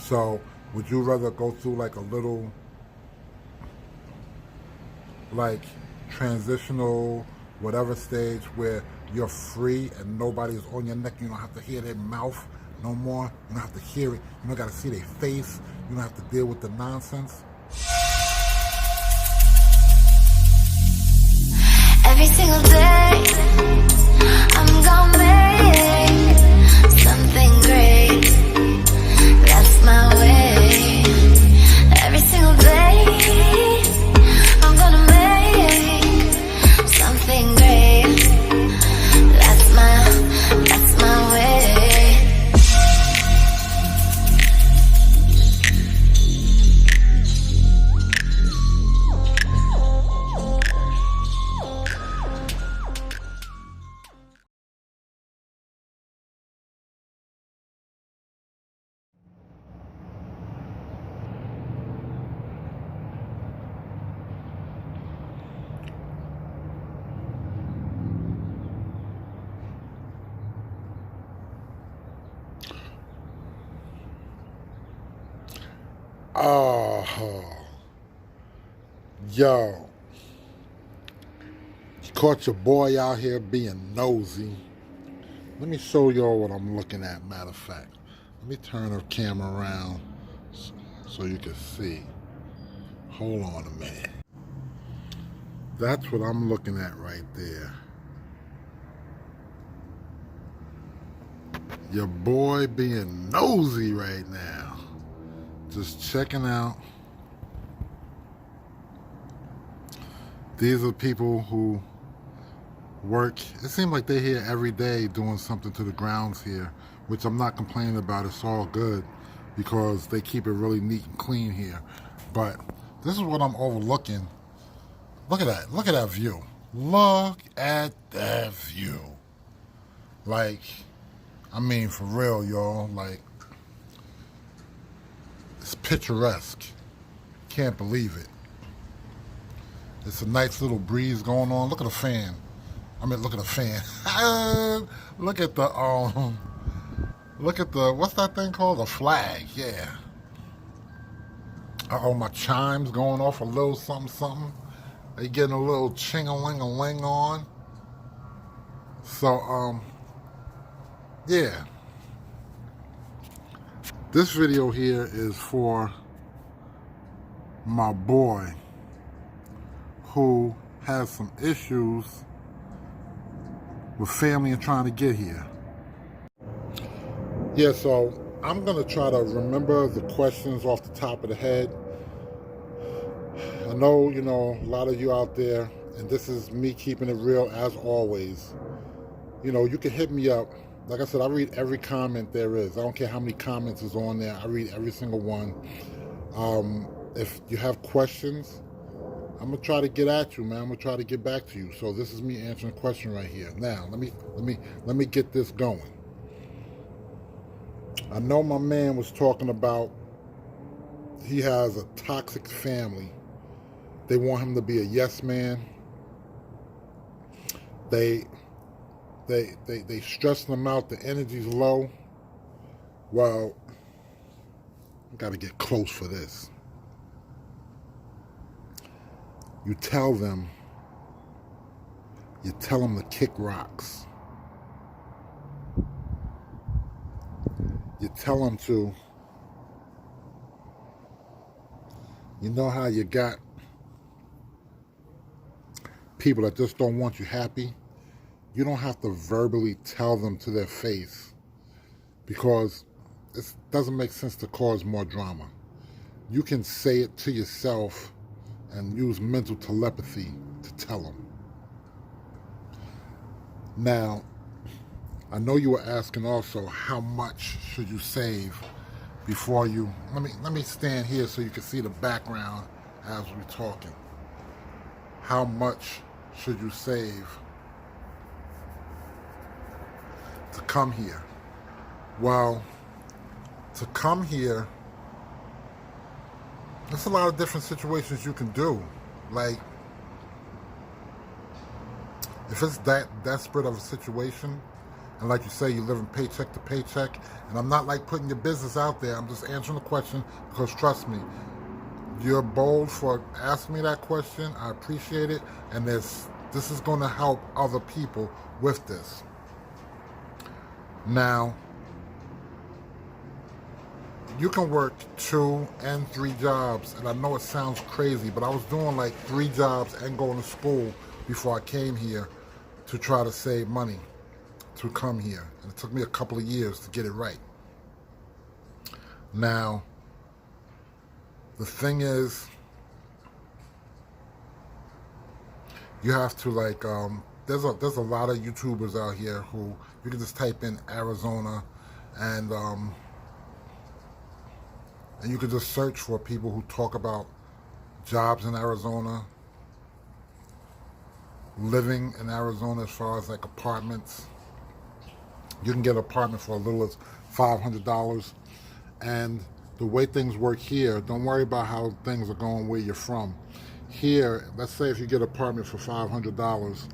So would you rather go through like a little like transitional whatever stage where you're free and nobody's on your neck, you don't have to hear their mouth no more, you don't have to hear it, you don't got to see their face, you don't have to deal with the nonsense? Every single day I'm gonna make something great. That's my way. Every single day I'm gonna make something great. That's my way. Oh, yo, you caught your boy out here being nosy. Let me show y'all what I'm looking at, matter of fact. Let me turn the camera around so you can see. Hold on a minute. That's what I'm looking at right there. Your boy being nosy right now. Just checking out. These are people who work. It seems like they're here every day doing something to the grounds here, which I'm not complaining about. It's all good because they keep it really neat and clean here. But this is what I'm overlooking. Look at that. Look at that view. Look at that view. Like, I mean, for real, y'all. Like, it's picturesque. Can't believe it. It's a nice little breeze going on. Look at the fan. I mean, look at the fan. Look at the what's that thing called? The flag. Yeah. Uh-oh, my chimes going off a little something, something. They getting a little ching-a-ling-a-ling on. So, yeah. This video here is for my boy who has some issues with family and trying to get here. Yeah, so I'm gonna try to remember the questions off the top of the head. I know, you know, a lot of you out there, and this is me keeping it real as always. You know, you can hit me up. Like I said, I read every comment there is. I don't care how many comments is on there. I read every single one. If you have questions, I'm gonna try to get at you, man. I'm gonna try to get back to you. So this is me answering a question right here. Now, let me get this going. I know my man was talking about he has a toxic family. They want him to be a yes man. They stressing him out. The energy's low. Well, I got to get close for this. You tell them to kick rocks. You tell them to, you know how you got people that just don't want you happy? You don't have to verbally tell them to their face because it doesn't make sense to cause more drama. You can say it to yourself and use mental telepathy to tell them. Now, I know you were asking also how much should you save before you, let me stand here so you can see the background as we're talking. How much should you save to come here? Well, to come here, there's a lot of different situations you can do. Like, if it's that desperate of a situation, and like you say, you're living paycheck to paycheck, And I'm not like putting your business out there. I'm just answering the question because trust me, you're bold for asking me that question. I appreciate it. And this is going to help other people with this. Now, you can work 2 and 3 jobs, and I know it sounds crazy, but I was doing like 3 jobs and going to school before I came here to try to save money to come here. And it took me a couple of years to get it right. Now, the thing is, you have to like, there's a lot of YouTubers out here who you can just type in Arizona and you can just search for people who talk about jobs in Arizona, living in Arizona as far as like apartments. You can get an apartment for as little as $500. And the way things work here, don't worry about how things are going where you're from. Here, let's say if you get an apartment for $500,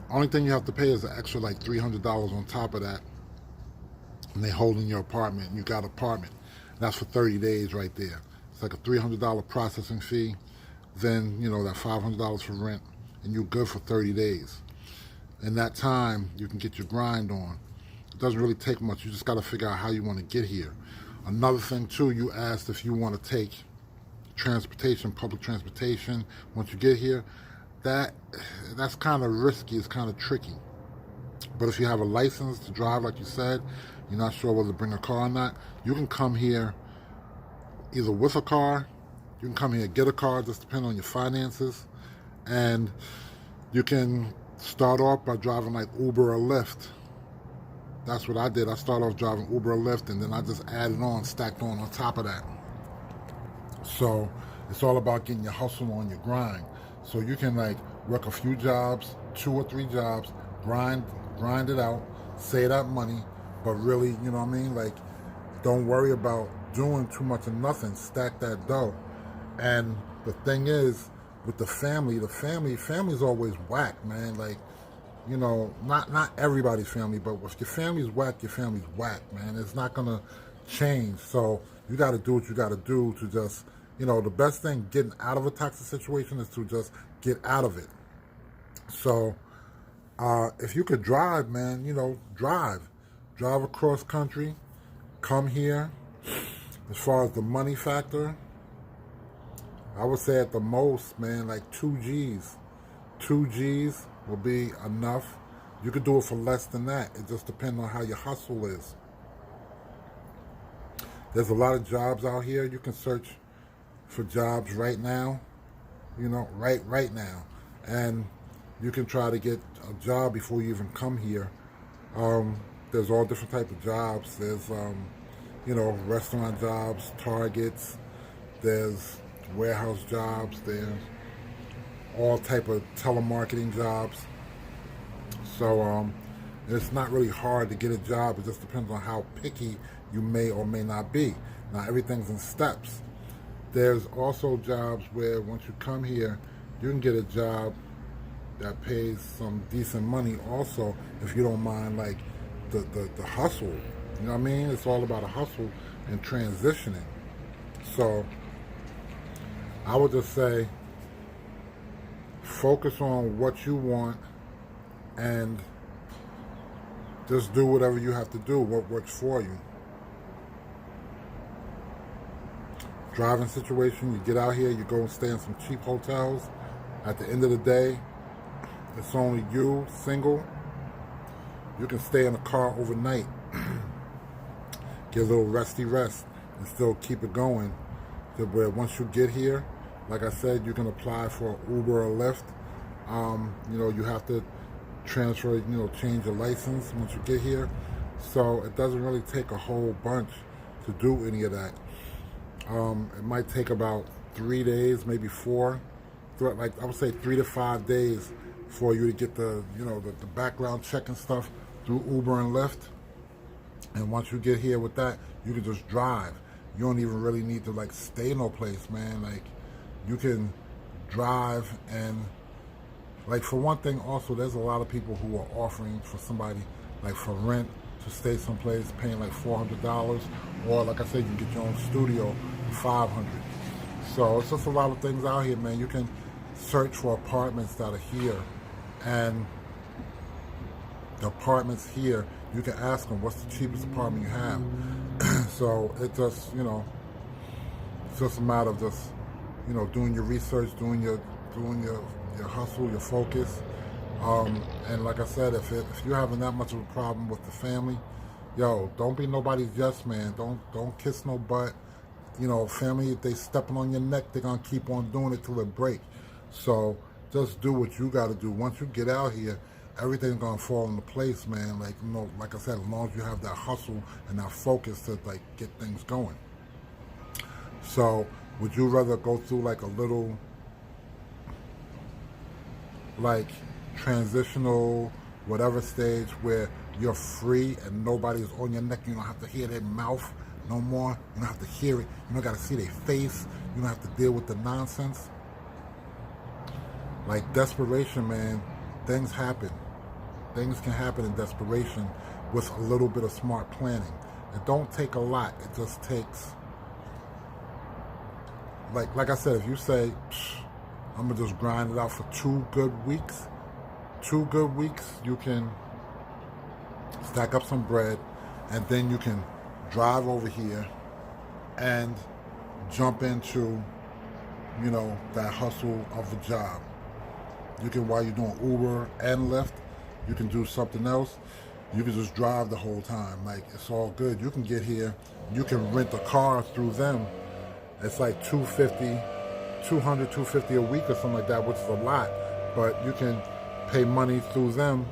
only thing you have to pay is an extra like $300 on top of that. And they hold in your apartment, and you got an apartment. That's for 30 days right there. It's like a $300 processing fee, then, you know, that $500 for rent, and you're good for 30 days. In that time, you can get your grind on. It doesn't really take much. You just got to figure out how you want to get here. Another thing, too, you asked if you want to take transportation, public transportation, once you get here. That's kind of risky. It's kind of tricky. But if you have a license to drive, like you said, you're not sure whether to bring a car or not, you can come here either with a car, you can come here and get a car, just depending on your finances, and you can start off by driving like Uber or Lyft. That's what I did. I started off driving Uber or Lyft, and then I just added on, stacked on top of that. So it's all about getting your hustle on, your grind. So you can like work a few jobs, 2 or 3 jobs, grind it out, save that money, but really, you know what I mean? Like, don't worry about doing too much of nothing. Stack that dough. And the thing is, with the family's always whack, man. Like, you know, not everybody's family, but if your family's whack, your family's whack, man. It's not gonna change. So you got to do what you got to do to just, you know, the best thing getting out of a toxic situation is to just get out of it. So if you could drive, man, you know, drive across country, come here. As far as the money factor, I would say at the most, man, like 2 G's. 2 G's will be enough. You could do it for less than that. It just depends on how your hustle is. There's a lot of jobs out here. You can search for jobs right now, you know, right now. And you can try to get a job before you even come here. There's all different types of jobs. There's, you know, restaurant jobs, Targets. There's warehouse jobs. There's all type of telemarketing jobs. So it's not really hard to get a job. It just depends on how picky you may or may not be. Now, everything's in steps. There's also jobs where once you come here, you can get a job that pays some decent money also, if you don't mind, like, the hustle. You know what I mean? It's all about a hustle and transitioning. So I would just say focus on what you want and just do whatever you have to do, what works for you. Driving situation, you get out here, you go and stay in some cheap hotels. At the end of the day, it's only you, single. You can stay in a car overnight, get a little resty rest, and still keep it going. So, but once you get here, like I said, you can apply for Uber or Lyft. You know, you have to transfer, you know, change your license once you get here. So it doesn't really take a whole bunch to do any of that. It might take about 3 days, maybe 4. Like I would say 3 to 5 days for you to get the, you know, the background check and stuff through Uber and Lyft. And once you get here with that, you can just drive. You don't even really need to like stay no place, man. Like, you can drive. And like, for one thing also, there's a lot of people who are offering for somebody, like for rent, to stay someplace paying like $400, or like I said, you can get your own studio for $500. So it's just a lot of things out here, man. You can search for apartments that are here, and the apartments here, you can ask them what's the cheapest apartment you have. So it just, it's just a matter of just, doing your research, doing your hustle, your focus. And like I said, if you're having that much of a problem with the family, yo, don't be nobody's yes man. Don't kiss no butt. Family, if they stepping on your neck, they're gonna keep on doing it till it break. So just do what you gotta do. Once you get out here, everything's gonna fall into place, man. Like I said, as long as you have that hustle and that focus to like get things going. So would you rather go through like a little like transitional whatever stage where you're free and nobody's on your neck, you don't have to hear their mouth no more, you don't have to hear it, you don't got to see their face, you don't have to deal with the nonsense? Like desperation, man, things happen. Things can happen in desperation with a little bit of smart planning. It don't take a lot. It just takes, like I said, if you say, I'm gonna just grind it out for 2 good weeks, you can stack up some bread, and then you can drive over here and jump into, that hustle of a job. You can, while you're doing Uber and Lyft, you can do something else. You can just drive the whole time. Like, it's all good. You can get here. You can rent a car through them. It's like $250 a week or something like that, which is a lot. But you can pay money through them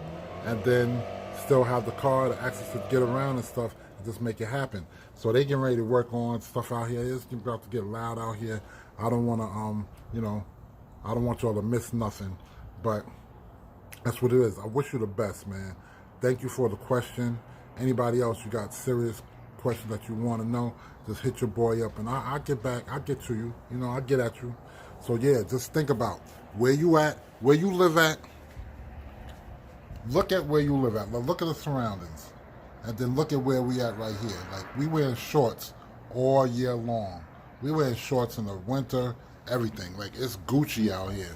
and then still have the car, the access to get around and stuff, and just make it happen. So they getting ready to work on stuff out here. It's about to get loud out here. I don't want to, I don't want y'all to miss nothing. But that's what it is. I wish you the best, man. Thank you for the question. Anybody else, you got serious questions that you want to know, just hit your boy up and I'll get back. I'll get to you. I'll get at you. So yeah, just think about where you at, where you live at. Look at where you live at. Look at the surroundings. And then look at where we at right here. Like, we wearing shorts all year long. We wearing shorts in the winter, everything. Like, it's Gucci out here.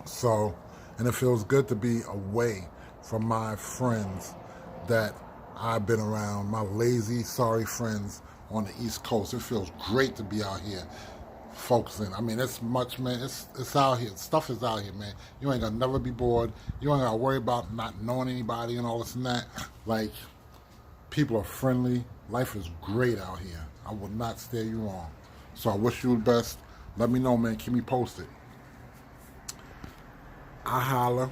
So, and it feels good to be away from my friends that I've been around, my lazy, sorry friends on the East Coast. It feels great to be out here focusing. I mean, it's much, man. It's out here. Stuff is out here, man. You ain't gonna never be bored. You ain't gotta worry about not knowing anybody and all this and that. Like, people are friendly. Life is great out here. I will not steer you wrong. So I wish you the best. Let me know, man. Keep me posted. I holla.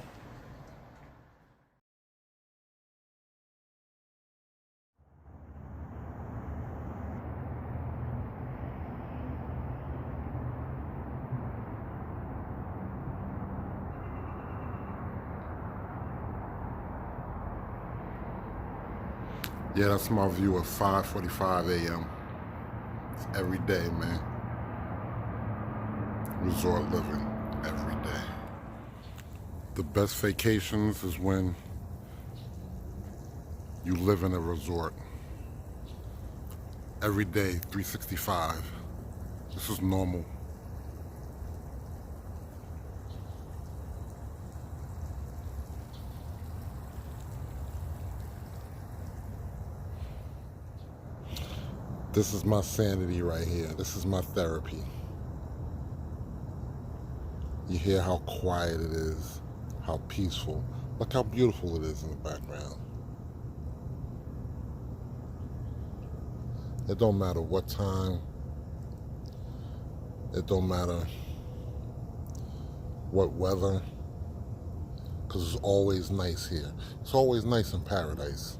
Yeah, that's my view at 5:45 a.m. It's every day, man. Resort living every day. The best vacations is when you live in a resort. Every day, 365. This is normal. This is my sanity right here. This is my therapy. You hear how quiet it is, how peaceful. Look how beautiful it is in the background. It don't matter what time. It don't matter what weather, because it's always nice here. It's always nice in paradise.